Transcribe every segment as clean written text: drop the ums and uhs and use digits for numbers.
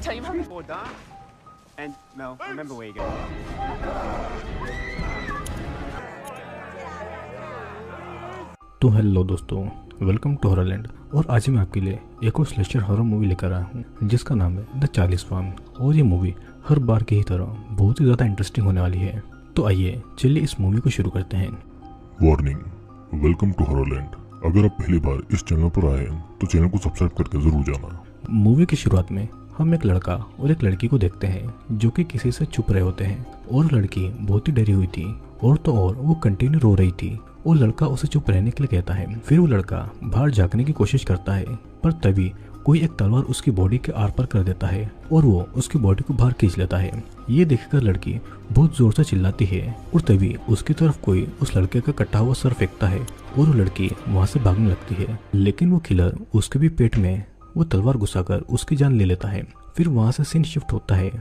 tell you about Or die. And no, remember where you go. तो hello दोस्तों, welcome to हॉररलैंड। और आज मैं आपके लिए एक और स्लेशर हॉरर मूवी लेकर आया हूँ जिसका नाम है द 40 फार्म। और ये मूवी हर बार की ही तरह बहुत ही ज़्यादा इंटरेस्टिंग होने वाली है। तो आइए चलिए इस मूवी को शुरू करते हैं। Warning, welcome to Horrorland. अगर आप पहली बार इस चैनल पर आए हैं तो चैनल को सब्सक्राइब करके जरूर जाना। मूवी की शुरुआत में हम एक लड़का और एक लड़की को देखते हैं जो कि किसी से छुप रहे होते हैं। और लड़की बहुत ही डरी हुई थी और तो और वो कंटिन्यू रो रही थी। और लड़का उसे चुप रहने के लिए कहता है। फिर वो लड़का बाहर झांकने की कोशिश करता है, पर तभी कोई एक तलवार उसकी बॉडी के आर पार कर देता है और वो उसकी बॉडी को बाहर खींच लेता है। ये देखकर लड़की बहुत जोर से चिल्लाती है और तभी उसकी तरफ कोई उस लड़के का कटा हुआ सर फेंकता है और वो लड़की वहां से भागने लगती है। लेकिन वो किलर उसके भी पेट में वो तलवार घुसाकर उसकी जान ले लेता है। फिर वहां से सीन शिफ्ट होता है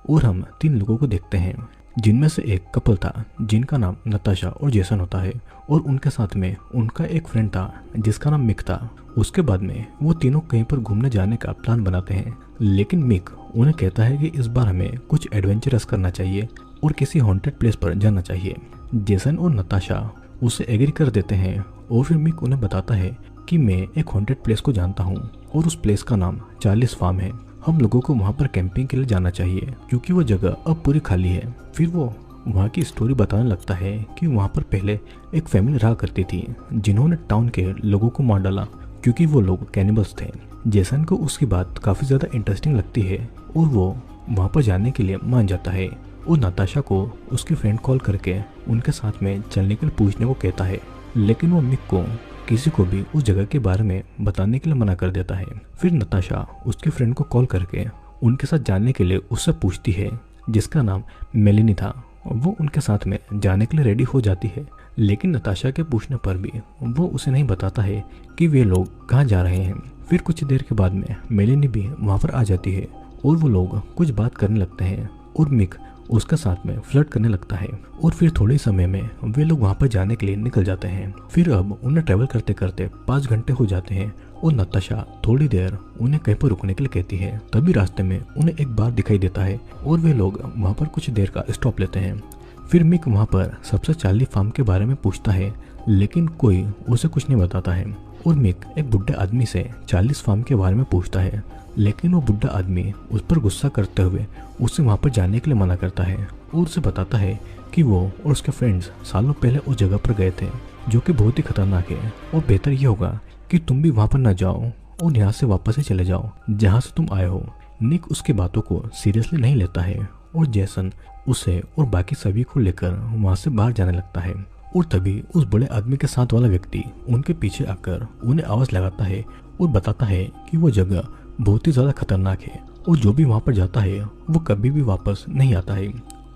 और हम 3 लोगों को देखते हैं जिनमें से एक कपल था जिनका नाम नताशा और जेसन होता है और उनके साथ में उनका एक फ्रेंड था जिसका नाम मिक था। उसके बाद में वो तीनों कहीं पर घूमने जाने का प्लान बनाते हैं, लेकिन मिक उन्हें कहता है कि इस बार हमें कुछ एडवेंचरस करना चाहिए और किसी हॉन्टेड प्लेस पर जाना चाहिए। जेसन और नताशा उसे एग्री कर देते हैं और फिर मिक उन्हें बताता है कि मैं एक हॉन्टेड प्लेस को जानता हूँ और उस प्लेस का नाम 40 फार्म है। हम लोगों को वहाँ पर कैंपिंग के लिए जाना चाहिए क्योंकि वो जगह अब पूरी खाली है। फिर वो वहाँ की स्टोरी बताने लगता है कि वहाँ पर पहले एक फैमिली रहा करती थी जिन्होंने टाउन के लोगों को मार डाला क्योंकि वो लोग कैनिबल्स थे। जेसन को उसकी बात काफ़ी ज़्यादा इंटरेस्टिंग लगती है और वो वहाँ पर जाने के लिए मान जाता है और नताशा को उसकी फ्रेंड कॉल करके उनके साथ में चलने के लिए पूछने को कहता है, लेकिन वो मिक को किसी को भी उस जगह के बारे में बताने के लिए मना कर देता है। फिर नताशा उसके फ्रेंड को कॉल करके उनके साथ जाने के लिए उससे पूछती है जिसका नाम मेलिनी था। वो उनके साथ में जाने के लिए रेडी हो जाती है, लेकिन नताशा के पूछने पर भी वो उसे नहीं बताता है कि वे लोग कहाँ जा रहे हैं। फिर कुछ देर के बाद में मेलिनी भी वहाँ पर आ जाती है और वो लोग कुछ बात करने लगते हैं और मिक उसके साथ में फ्लर्ट करने लगता है। और फिर थोड़े समय में वे लोग वहाँ पर जाने के लिए निकल जाते हैं। फिर अब उन्हें ट्रैवल करते करते 5 घंटे हो जाते हैं और नताशा थोड़ी देर उन्हें कहीं पर रुकने के लिए कहती है। तभी रास्ते में उन्हें एक बार दिखाई देता है और वे लोग वहाँ पर कुछ देर का स्टॉप लेते हैं। फिर मिक वहाँ पर सबसे 40 फार्म के बारे में पूछता है, लेकिन कोई उसे कुछ नहीं बताता है। और मिक एक बुढ़े आदमी से 40 फार्म के बारे में पूछता है, लेकिन वो बुढ़ा आदमी उस पर गुस्सा करते हुए उसे वहाँ पर जाने के लिए मना करता है और उसे बताता है कि वो और उसके फ्रेंड्स सालों पहले उस जगह पर गए थे जो कि बहुत ही खतरनाक है और बेहतर ये होगा कि तुम भी वहाँ पर न जाओ और यहाँ से वापस ही चले जाओ जहाँ से तुम आए हो। निक उसकी बातों को सीरियसली नहीं लेता है और जेसन उसे और बाकी सभी को लेकर वहाँ से बाहर जाने लगता है। और तभी उस बड़े आदमी के साथ वाला व्यक्ति उनके पीछे आकर उन्हें आवाज़ लगाता है और बताता है कि वो जगह बहुत ही ज़्यादा खतरनाक है और जो भी वहाँ पर जाता है वो कभी भी वापस नहीं आता है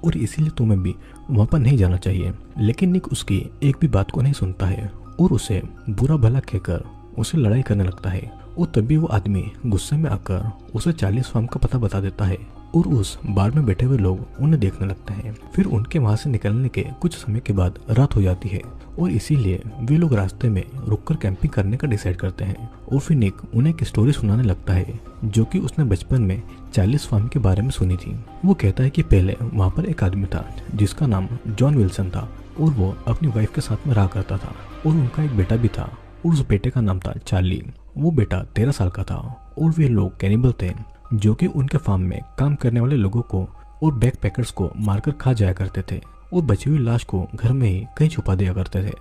और इसीलिए तुम्हें भी वहाँ पर नहीं जाना चाहिए। लेकिन निक उसकी एक भी बात को नहीं सुनता है और उसे बुरा भला कहकर उसे लड़ाई करने लगता है। और तभी वो आदमी गुस्से में आकर उसे 40 फार्म का पता बता देता है और उस बार में बैठे हुए लोग उन्हें देखने लगते हैं। फिर उनके वहाँ से निकलने के कुछ समय के बाद रात हो जाती है और इसीलिए वे लोग रास्ते में रुककर कैंपिंग करने का डिसाइड करते हैं। और फिर निक उन्हें एक स्टोरी सुनाने लगता है जो कि उसने बचपन में 40 फार्म के बारे में सुनी थी। वो कहता है कि पहले वहाँ पर एक आदमी था जिसका नाम जॉन विल्सन था और वो अपनी वाइफ के साथ में रहा करता था और उनका एक बेटा भी था और उस बेटे का नाम था चार्ली। वो बेटा 13 साल का था और वे लोग कैनिबल थे जो कि उनके फार्म में काम करने वाले लोगों को और बैकपैकर्स को मारकर खा जाया करते थे और बची हुई लाश को घर में ही कहीं छुपा दिया करते थे।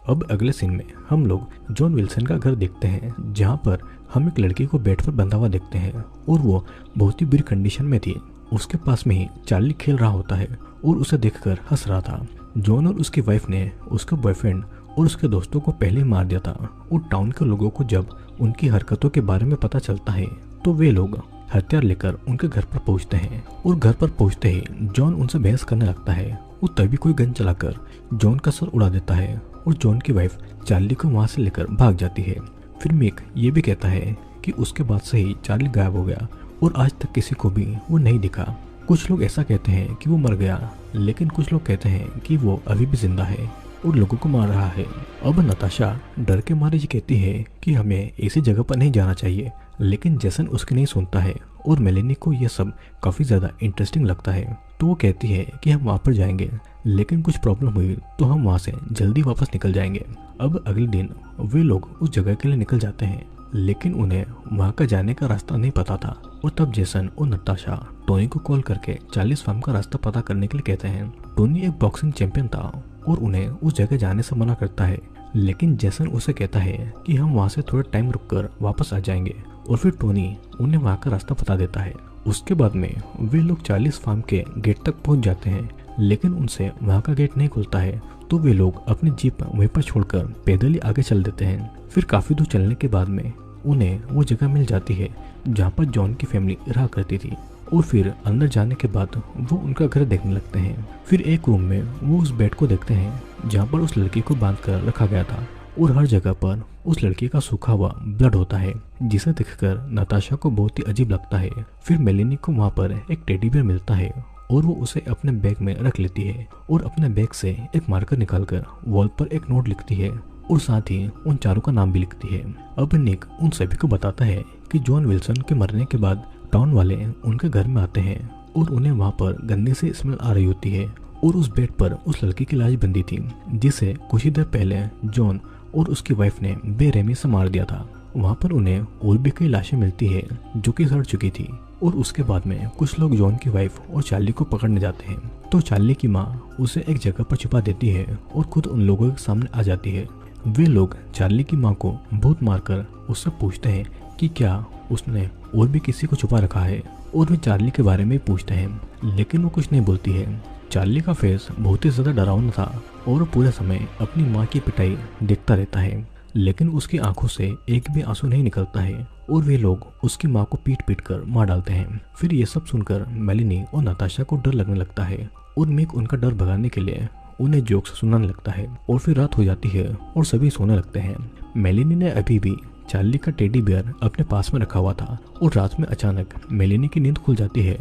अब अगले सीन में हम लोग जॉन विल्सन का घर देखते हैं जहाँ पर हम एक लड़की को बेड पर बंधा हुआ देखते हैं और वो बहुत ही बुरी कंडीशन में थी। उसके पास में ही चार्ली खेल रहा होता है और उसे देखकर हंस रहा था। जॉन और उसकी वाइफ ने उसके बॉयफ्रेंड और उसके दोस्तों को पहले मार दिया था और टाउन के लोगों को जब उनकी हरकतों के बारे में पता चलता है तो वे लोग हथियार लेकर उनके घर पर पहुंचते हैं और घर पर पहुंचते ही जॉन उनसे बहस करने लगता है और तभी कोई गन चलाकर जॉन का सर उड़ा देता है और जॉन की वाइफ चार्ली को वहां से लेकर भाग जाती है। फिर मिक ये भी कहता है कि उसके बाद से ही चार्ली गायब हो गया और आज तक किसी को भी वो नहीं दिखा। कुछ लोग ऐसा कहते हैं कि वो मर गया, लेकिन कुछ लोग कहते हैं कि वो अभी भी जिंदा है और लोगों को मार रहा है। अब नताशा डर के मारे ये कहती है कि हमें ऐसी जगह पर नहीं जाना चाहिए, लेकिन जेसन उसकी नहीं सुनता है और मेलेनी को यह सब काफ़ी ज़्यादा इंटरेस्टिंग लगता है। तो वो कहती है कि हम वहाँ पर जाएंगे, लेकिन कुछ प्रॉब्लम हुई तो हम वहाँ से जल्दी वापस निकल जाएंगे। अब अगले दिन वे लोग उस जगह के लिए निकल जाते हैं, लेकिन उन्हें वहाँ का जाने का रास्ता नहीं पता था। और तब जेसन और नताशा टोनी को कॉल करके चार्लीज फार्म का रास्ता पता करने के लिए कहते हैं। टोनी एक बॉक्सिंग चैंपियन था और उन्हें उस जगह जाने से मना करता है, लेकिन जेसन उसे कहता है कि हम वहाँ से थोड़ा टाइम रुककर वापस आ जाएंगे। और फिर टोनी उन्हें वहाँ का रास्ता बता देता है। उसके बाद में वे लोग चार्लीज फार्म के गेट तक पहुँच जाते हैं, लेकिन उनसे वहाँ का गेट नहीं खुलता है। तो वे लोग अपनी जीप वहीं पर छोड़कर पैदल ही आगे चल देते हैं। फिर काफ़ी दूर चलने के बाद में उन्हें वो जगह मिल जाती है जहाँ पर जॉन की फैमिली रहा करती थी। और फिर अंदर जाने के बाद वो उनका घर देखने लगते हैं। फिर एक रूम में वो उस बेड को देखते हैं जहाँ पर उस लड़की को बांध कर रखा गया था, और हर जगह पर उस लड़की का सूखा हुआ ब्लड होता है, जिसे देखकर नताशा को बहुत ही अजीब लगता है। फिर मेलेनी को वहाँ पर एक टेडी बेयर मिलता है और वो उसे अपने बैग में रख लेती है और अपने बैग से एक मार्कर निकालकर वॉल पर एक नोट लिखती है और साथ ही उन चारों का नाम भी लिखती है। अब निक उन सभी को बताता है कि जॉन विल्सन के मरने के बाद टाउन वाले उनके घर में आते हैं और उन्हें वहाँ पर गंदी सी स्मेल आ रही होती है, और उस बेड पर उस लड़की की लाश बंदी थी जिसे कुछ ही देर पहले जॉन और उसकी वाइफ ने बेरहमी से मार दिया था। वहाँ पर उन्हें और भी कई लाशें मिलती है जो कि सड़ चुकी थी। और उसके बाद में कुछ लोग जॉन की वाइफ और चार्ली को पकड़ने जाते हैं। तो चार्ली की माँ उसे एक जगह पर छुपा देती है और खुद उन लोगों के सामने आ जाती है। वे लोग चार्ली की माँ को बहुत मारकर उससे पूछते हैं कि क्या उसने और भी किसी को छुपा रखा है, और वे चार्ली के बारे में पूछते हैं, लेकिन वो कुछ नहीं बोलती है। चार्ली का फेस बहुत ही ज़्यादा डरावना था और पूरे समय अपनी माँ की पिटाई देखता रहता है, लेकिन उसकी आंखों से एक भी आंसू नहीं निकलता है और वे लोग उसकी माँ को पीट पीट कर मार डालते हैं। फिर ये सब सुनकर मेलेनी और नताशा को डर लगने लगता है और मिक उनका डर भगाने के लिए उन्हें जोक्स सुनाने लगता है। और फिर रात हो जाती है और सभी सोने लगते हैं। मेलेनी ने अभी भी चार्ली का टेडी बेयर अपने पास में रखा हुआ था और रात में अचानक मेलेनी की नींद खुल जाती है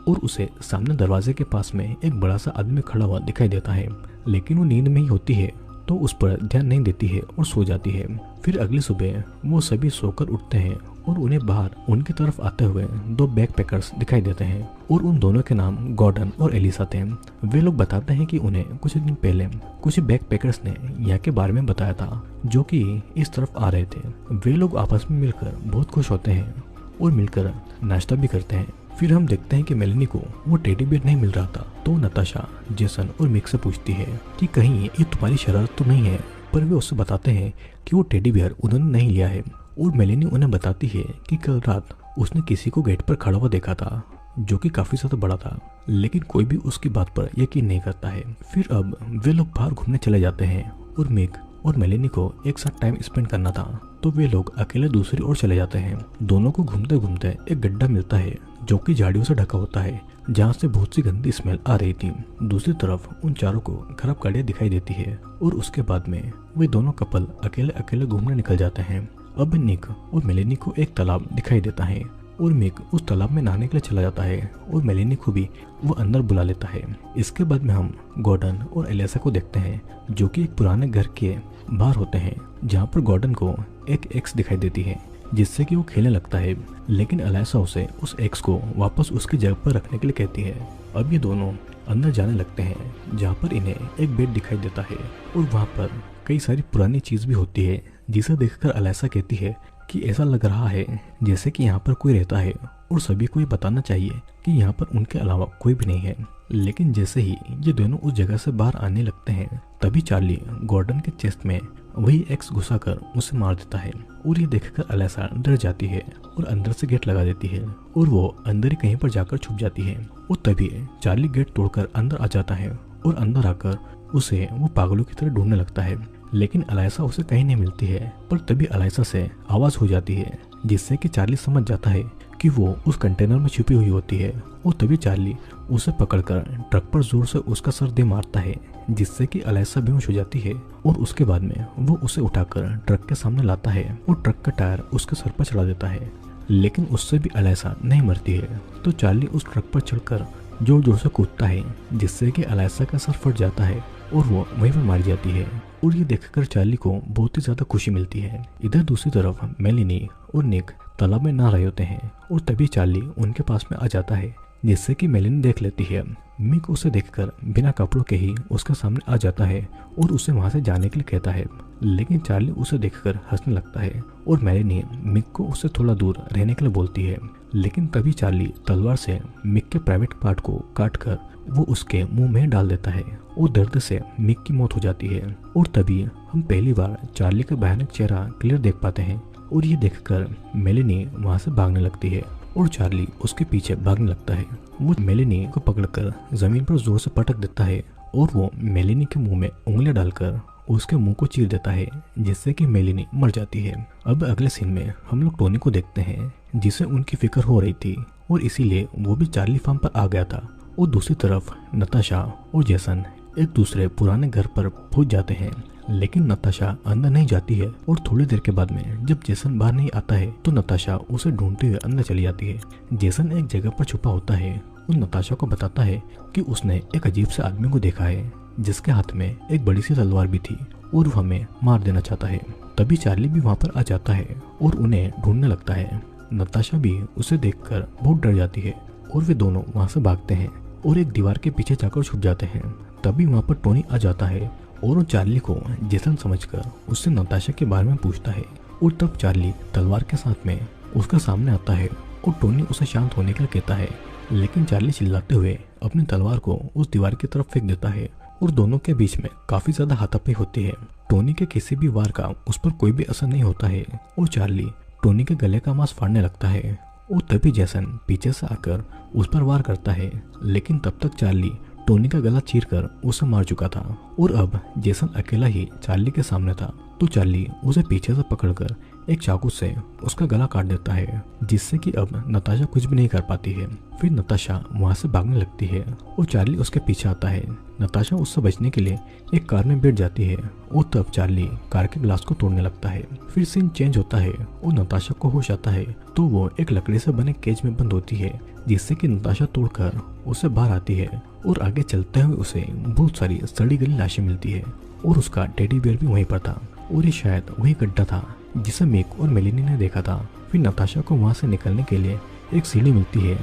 और उसे सामने दरवाजे के पास में एक बड़ा सा आदमी खड़ा हुआ दिखाई देता है, लेकिन वो नींद में ही होती है तो उस पर ध्यान नहीं देती है और सो जाती है। फिर अगली सुबह वो सभी सोकर उठते हैं और उन्हें बाहर उनकी तरफ आते हुए दो बैकपैकर्स दिखाई देते हैं और उन दोनों के नाम गॉर्डन और एलिसा थे। वे लोग बताते हैं कि उन्हें कुछ दिन पहले कुछ बैकपैकर्स ने यहाँ के बारे में बताया था जो कि इस तरफ आ रहे थे। वे लोग आपस में मिलकर बहुत खुश होते हैं और मिलकर नाश्ता भी करते हैं। फिर हम देखते हैं कि मेलेनी को वो टेडी बेयर नहीं मिल रहा था, तो नताशा जेसन और मिक से पूछती है कि कहीं ये तुम्हारी शरारत तो नहीं है, पर वे उससे बताते हैं कि वो टेडी बेयर उन्होंने नहीं लिया है। और मेलेनी उन्हें बताती है कि कल रात उसने किसी को गेट पर खड़ा हुआ देखा था जो कि काफी ज्यादा बड़ा था, लेकिन कोई भी उसकी बात पर यकीन नहीं करता है। फिर अब वे लोग बाहर घूमने चले जाते हैं और मिक और मेलेनी को एक साथ टाइम स्पेंड करना था, तो वे लोग अकेले दूसरी ओर चले जाते हैं। दोनों को घूमते घूमते एक गड्ढा मिलता है जो कि झाड़ियों से ढका होता है, जहाँ से बहुत सी गंदी स्मेल आ रही थी। दूसरी तरफ उन चारों को खराब गाड़ियाँ दिखाई देती है और उसके बाद में वे दोनों कपल अकेले अकेले घूमने निकल जाते हैं। अब निक और मेलेनी को एक तालाब दिखाई देता है और मिक उस तालाब में नहाने के लिए चला जाता है और मेलेनी को भी वो अंदर बुला लेता है। इसके बाद में हम गॉर्डन और एलिसा को देखते हैं जो कि एक पुराने घर के बाहर होते हैं, जहाँ पर गॉर्डन को एक एक्स दिखाई देती है जिससे कि वो खेलने लगता है, लेकिन एलिसा उसे उस एक्स को वापस उसकी जगह पर रखने के लिए कहती है। अब ये दोनों अंदर जाने लगते हैं जहाँ पर इन्हें एक बेड दिखाई देता है और वहाँ पर कई सारी पुरानी चीज़ भी होती है, जिसे देखकर एलिसा कहती है कि ऐसा लग रहा है जैसे कि यहाँ पर कोई रहता है और सभी को ये बताना चाहिए कि यहाँ पर उनके अलावा कोई भी नहीं है। लेकिन जैसे ही ये दोनों उस जगह से बाहर आने लगते हैं, तभी चार्ली गॉर्डन के चेस्ट में वही एक्स घुसाकर उसे मार देता है और ये देखकर एलिसा डर जाती है और अंदर से गेट लगा देती है और वो अंदर ही कहीं पर जाकर छुप जाती है। और तभी चार्ली गेट तोड़कर अंदर आ जाता है और अंदर आकर उसे वो पागलों की तरह ढूंढने लगता है, लेकिन एलिसा उसे कहीं नहीं मिलती है। पर तभी एलिसा से आवाज़ हो जाती है जिससे कि चार्ली समझ जाता है कि वो उस कंटेनर में छुपी हुई होती है और तभी चार्ली उसे पकड़कर ट्रक पर जोर से उसका सर दे मारता है, जिससे कि एलिसा बेहोश हो जाती है और उसके बाद में वो उसे उठाकर ट्रक के सामने लाता है और ट्रक का टायर उसके सर पर चढ़ा देता है, लेकिन उससे भी एलिसा नहीं मरती है। तो चार्ली उस ट्रक पर चढ़कर जोर जोर से कूदता है जिससे कि एलिसा का सर फट जाता है और वो वहीं पर मारी जाती है। और ये देखकर चार्ली को बहुत ही ज्यादा खुशी मिलती है। इधर दूसरी तरफ मेलिनी और निक तालाब में नहा रहे होते हैं और तभी चार्ली उनके पास में आ जाता है, जिससे कि मेलिनी देख लेती है। मिक उसे देखकर बिना कपड़ों के ही उसके सामने आ जाता है और उसे वहां से जाने के लिए कहता है, लेकिन चार्ली उसे देखकर हंसने लगता है और मेलिनी मिक को उससे थोड़ा दूर रहने के लिए बोलती है। लेकिन तभी चार्ली तलवार से मिक के प्राइवेट पार्ट को काटकर वो उसके मुंह में डाल देता है और दर्द से मिक की मौत हो जाती है। और तभी हम पहली बार चार्ली का भयानक चेहरा क्लियर देख पाते हैं और ये देखकर मेलिनी वहां से भागने लगती है और चार्ली उसके पीछे भागने लगता है। वो मेलिनी को पकड़कर जमीन पर जोर से पटक देता है और वो मेलिनी के मुंह में उंगलियां डालकर उसके मुंह को चीर देता है, जिससे कि मेलिनी मर जाती है। अब अगले सीन में हम लोग टोनी को देखते हैं, जिसे उनकी फिक्र हो रही थी और इसीलिए वो भी चार्ली फार्म पर आ गया था। और दूसरी तरफ नताशा और जेसन एक दूसरे पुराने घर पर पहुंच जाते हैं, लेकिन नताशा अंदर नहीं जाती है। और थोड़ी देर के बाद में जब जेसन बाहर नहीं आता है तो नताशा उसे ढूंढते हुए अंदर चली जाती है। जेसन एक जगह पर छुपा होता है और नताशा को बताता है कि उसने एक अजीब से आदमी को देखा है, जिसके हाथ में एक बड़ी सी तलवार भी थी और वो हमें मार देना चाहता है। तभी चार्ली भी वहाँ पर आ जाता है और उन्हें ढूंढने लगता है। नताशा भी उसे देखकर बहुत डर जाती है और वे दोनों वहाँ से भागते हैं और एक दीवार के पीछे जाकर छुप जाते हैं। तभी वहाँ पर टोनी आ जाता है और वो चार्ली को जेसन समझकर उससे नताशा के बारे में पूछता है। और तब चार्ली तलवार के साथ में उसके सामने आता है और टोनी उसे शांत होने के लिए कहता है, लेकिन चार्ली चिल्लाते हुए अपनी तलवार को उस दीवार की तरफ फेंक देता है और दोनों के बीच में काफी ज्यादा हाथापाई होती है। टोनी के किसी भी वार का उस पर कोई भी असर नहीं होता है और चार्ली टोनी के गले का मांस फाड़ने लगता है। और तभी जेसन पीछे से आकर उस पर वार करता है, लेकिन तब तक चार्ली टोनी का गला चीरकर उसे मार चुका था और अब जेसन अकेला ही चार्ली के सामने था। तो चार्ली उसे पीछे से पकड़कर एक चाकू से उसका गला काट देता है, जिससे कि अब नताशा कुछ भी नहीं कर पाती है। फिर नताशा वहां से भागने लगती है और चार्ली उसके पीछे आता है। नताशा उससे बचने के लिए एक कार में बैठ जाती है और तब चार्ली कार के ग्लास को तोड़ने लगता है। फिर सीन चेंज होता है और नताशा को होश आता है तो वो एक लकड़ी से बने केज में बंद होती है, जिससे कि नताशा तोड़कर उसे बाहर आती है और आगे चलते हुए उसे बहुत सारी सड़ी गली लाशें मिलती है और उसका टेडी बियर भी वहीं पर था। और ये शायद वही गड्ढा था जिसे मिक और मेलिनी ने देखा था। फिर नताशा को वहां से निकलने के लिए एक सीढ़ी मिलती है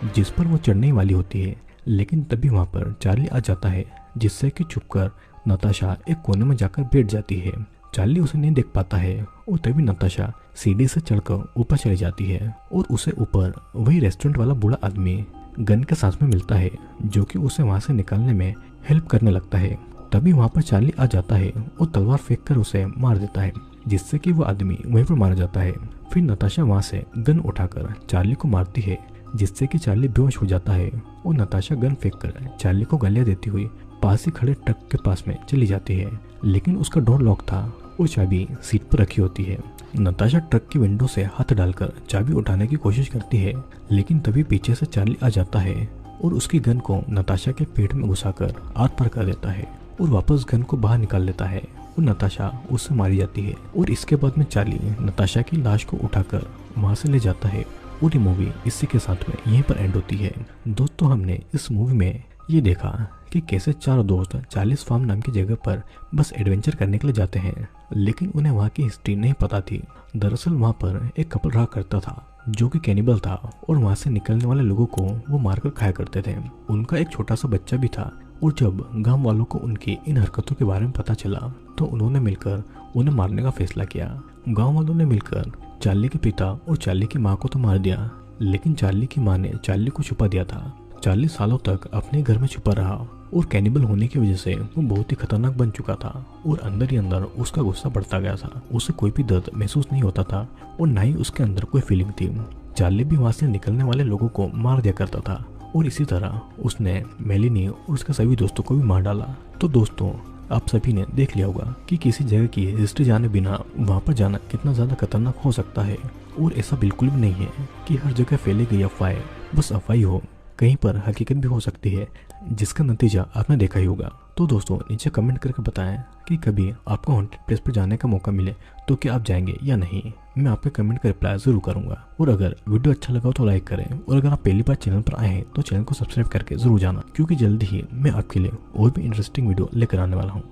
जिस पर वो चढ़ने वाली होती है, लेकिन तभी वहां पर चार्ली आ जाता है, जिससे कि छुपकर नताशा एक कोने में जाकर बैठ जाती है। चार्ली उसे नहीं देख पाता है और तभी नताशा सीढ़ी से चढ़कर ऊपर चली जाती है और उसे ऊपर वही रेस्टोरेंट वाला बूढ़ा आदमी गन के साथ में मिलता है, जो कि उसे वहां से निकलने में हेल्प करने लगता है। तभी वहां पर चार्ली आ जाता है और तलवार फेंक कर उसे मार देता है, जिससे कि वो आदमी वहीं पर मारा जाता है। फिर नताशा वहां से गन उठाकर चार्ली को मारती है, जिससे कि चार्ली बेहोश हो जाता है और नताशा गन फेंककर चार्ली को गालियां देती हुई पास ही खड़े ट्रक के पास में चली जाती है, लेकिन उसका डोर लॉक था और चाबी सीट पर रखी होती है। नताशा ट्रक की विंडो से हाथ डालकर चाबी उठाने की कोशिश करती है, लेकिन तभी पीछे से चार्ली आ जाता है और उसकी गन को नताशा के पेट में घुसाकर आर पार कर देता है और वापस गन को बाहर निकाल लेता है और नताशा उससे मारी जाती है। और इसके बाद में चार्ली नताशा की लाश को उठाकर वहां से ले जाता है और ये मूवी इसी के साथ में यहीं पर एंड होती है। दोस्तों, हमने इस मूवी में ये देखा कि कैसे चार दोस्त चार्लीज फार्म नाम की जगह पर बस एडवेंचर करने के लिए जाते हैं, लेकिन उन्हें वहाँ की हिस्ट्री नहीं पता थी। दरअसल वहाँ पर एक कपल रहा करता था जो कि कैनिबल था और वहाँ से निकलने वाले लोगों को वो मारकर खाया करते थे। उनका एक छोटा सा बच्चा भी था और जब गांव वालों को उनकी इन हरकतों के बारे में पता चला तो उन्होंने मिलकर उन्हें मारने का फैसला किया। गांव वालों ने मिलकर चार्ली के पिता और चार्ली की माँ को तो मार दिया, लेकिन चार्ली की माँ ने चार्ली को छुपा दिया था। चार्ली सालों तक अपने घर में छुपा रहा और कैनिबल होने की वजह से वो बहुत ही खतरनाक बन चुका था और अंदर ही अंदर उसका गुस्सा बढ़ता गया था। उसे कोई भी दर्द महसूस नहीं होता था और ना ही उसके अंदर कोई फीलिंग थी। चार्ली भी वहां से निकलने वाले लोगों को मार दिया करता था और इसी तरह उसने मेलिनी और उसके सभी दोस्तों को भी मार डाला। तो दोस्तों, आप सभी ने देख लिया होगा कि किसी जगह की हिस्ट्री जाने बिना वहाँ पर जाना कितना ज़्यादा खतरनाक हो सकता है। और ऐसा बिल्कुल भी नहीं है कि हर जगह फैली गई अफवाहें बस अफवाही हो, कहीं पर हकीकत भी हो सकती है, जिसका नतीजा आपने देखा ही होगा। तो दोस्तों, नीचे कमेंट करके बताएं कि कभी आपको हॉन्टेड प्लेस पर जाने का मौका मिले तो क्या आप जाएंगे या नहीं। मैं आपके कमेंट का रिप्लाई जरूर करूंगा। और अगर वीडियो अच्छा लगा हो तो लाइक करें, और अगर आप पहली बार चैनल पर आए हैं तो चैनल को सब्सक्राइब करके जरूर जाना, क्योंकि जल्दी ही मैं आपके लिए और भी इंटरेस्टिंग वीडियो लेकर आने वाला हूँ।